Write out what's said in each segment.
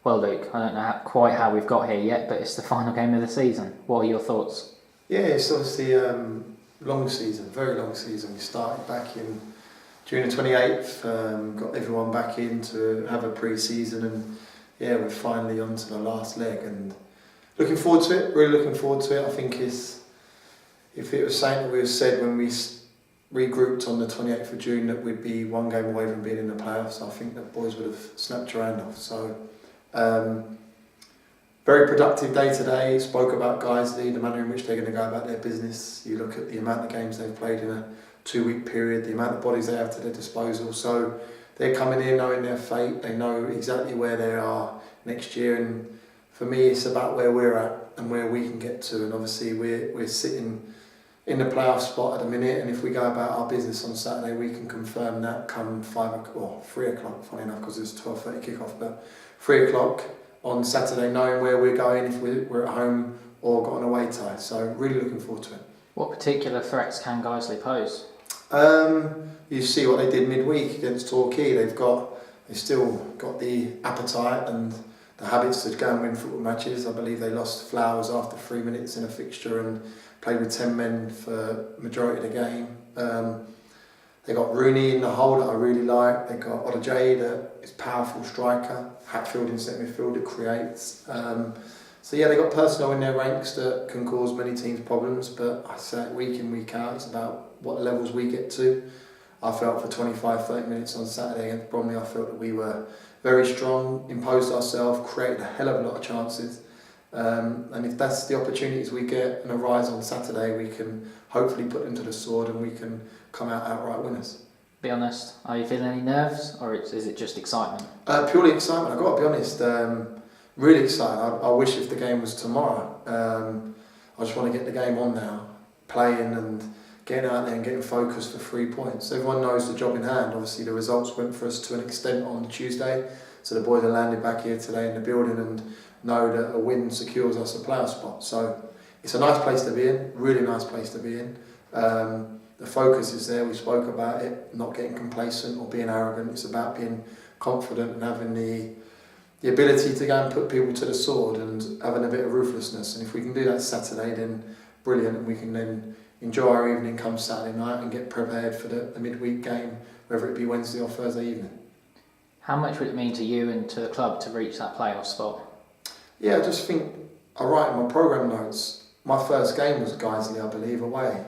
Well, Luke, I don't know quite how we've got here yet, but it's the final game of the season. What are your thoughts? Yeah, it's obviously long season, very long season. We started back in June the 28th, got everyone back in to have a pre-season, and yeah, we're finally on to the last leg, and looking forward to it, really looking forward to it. I think if it was something that we said when we regrouped on the 28th of June that we'd be one game away from being in the playoffs, I think the boys would have snapped your hand off. So very productive day today. Spoke about Guiseley, the manner in which they're going to go about their business. You look at the amount of games they've played in a 2-week period, the amount of bodies they have to their disposal. So they're coming in knowing their fate. They know exactly where they are next year, and for me it's about where we're at and where we can get to. And obviously we're sitting in the playoff spot at the minute, and if we go about our business on Saturday, we can confirm that come 3 o'clock, funny enough, because it's 12:30 kick-off, but 3 o'clock on Saturday, knowing where we're going, if we're at home or got an away tie. So really looking forward to it. What particular threats can Guiseley pose? You see what they did midweek against Torquay. They've still got the appetite and the habits to go and win football matches. I believe they lost Flowers after 3 minutes in a fixture and played with 10 men for the majority of the game. They got Rooney in the hole that I really like. They got Odajay, that is powerful striker. Hatfield in centre midfield that creates. So yeah, they got personnel in their ranks that can cause many teams problems. But I say it week in, week out, it's about what levels we get to. I felt for 25-30 minutes on Saturday against Bromley, I felt that we were very strong, imposed ourselves, created a hell of a lot of chances. And if that's the opportunities we get and arise on Saturday, we can hopefully put them to the sword and we can come out outright winners. Be honest, are you feeling any nerves, or is it just excitement? Purely excitement, I've got to be honest. Really excited. I wish if the game was tomorrow. I just want to get the game on now, playing and getting out there and getting focused for 3 points. Everyone knows the job in hand. Obviously the results went for us to an extent on Tuesday, so the boys are landed back here today in the building and know that a win secures us a playoff spot. So it's a nice place to be in, really nice place to be in. The focus is there, we spoke about it, not getting complacent or being arrogant. It's about being confident and having the ability to go and put people to the sword and having a bit of ruthlessness. And if we can do that Saturday, then brilliant, and we can then enjoy our evening come Saturday night and get prepared for the midweek game, whether it be Wednesday or Thursday evening. How much would it mean to you and to the club to reach that playoff spot? Yeah, I just think, I write in my programme notes, my first game was Guiseley, I believe, away.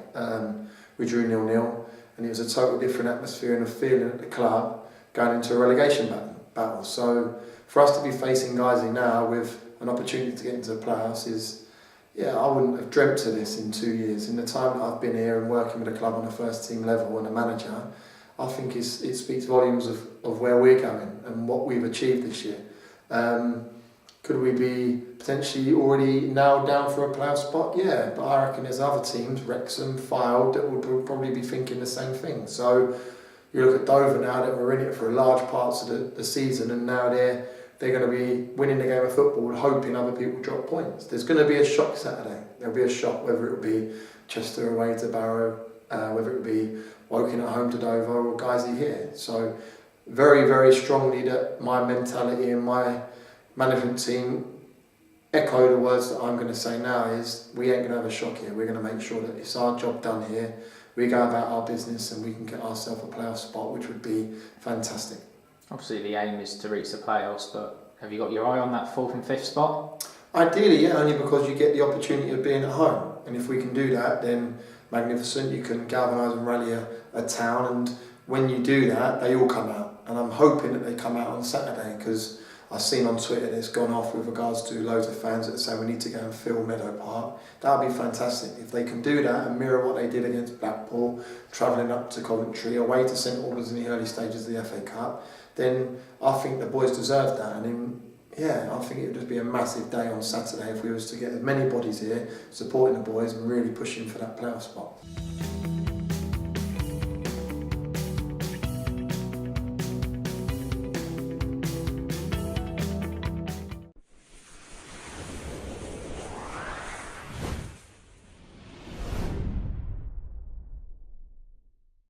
We drew 0-0, and it was a totally different atmosphere and a feeling at the club going into a relegation battle. So for us to be facing Guiseley now with an opportunity to get into the playoffs is, yeah, I wouldn't have dreamt of this in 2 years. In the time that I've been here and working with the club on a first team level and a manager, I think it speaks volumes of where we're going and what we've achieved this year. Could we be potentially already nailed down for a playoff spot? Yeah, but I reckon there's other teams, Wrexham, Fylde, that would probably be thinking the same thing. So you look at Dover now, that were in it for large parts of the season, and now they're going to be winning the game of football, hoping other people drop points. There's going to be a shock Saturday. There'll be a shock, whether it be Chester away to Barrow, whether it be Woking at home to Dover, or Guiseley here. So very, very strongly that my mentality and my management team echo the words that I'm going to say now is we ain't going to have a shock here. We're going to make sure that it's our job done here. We go about our business and we can get ourselves a playoff spot, which would be fantastic. Obviously the aim is to reach the playoffs, but have you got your eye on that 4th and 5th spot? Ideally, yeah, only because you get the opportunity of being at home. And if we can do that, then magnificent. You can galvanise and rally a town, and when you do that, they all come out. And I'm hoping that they come out on Saturday, because I've seen on Twitter that it's gone off with regards to loads of fans that say we need to go and fill Meadow Park. That would be fantastic. If they can do that and mirror what they did against Blackpool, travelling up to Coventry, away to St Albans in the early stages of the FA Cup, then I think the boys deserve that. And then, yeah, I think it would just be a massive day on Saturday if we was to get as many bodies here supporting the boys and really pushing for that playoff spot.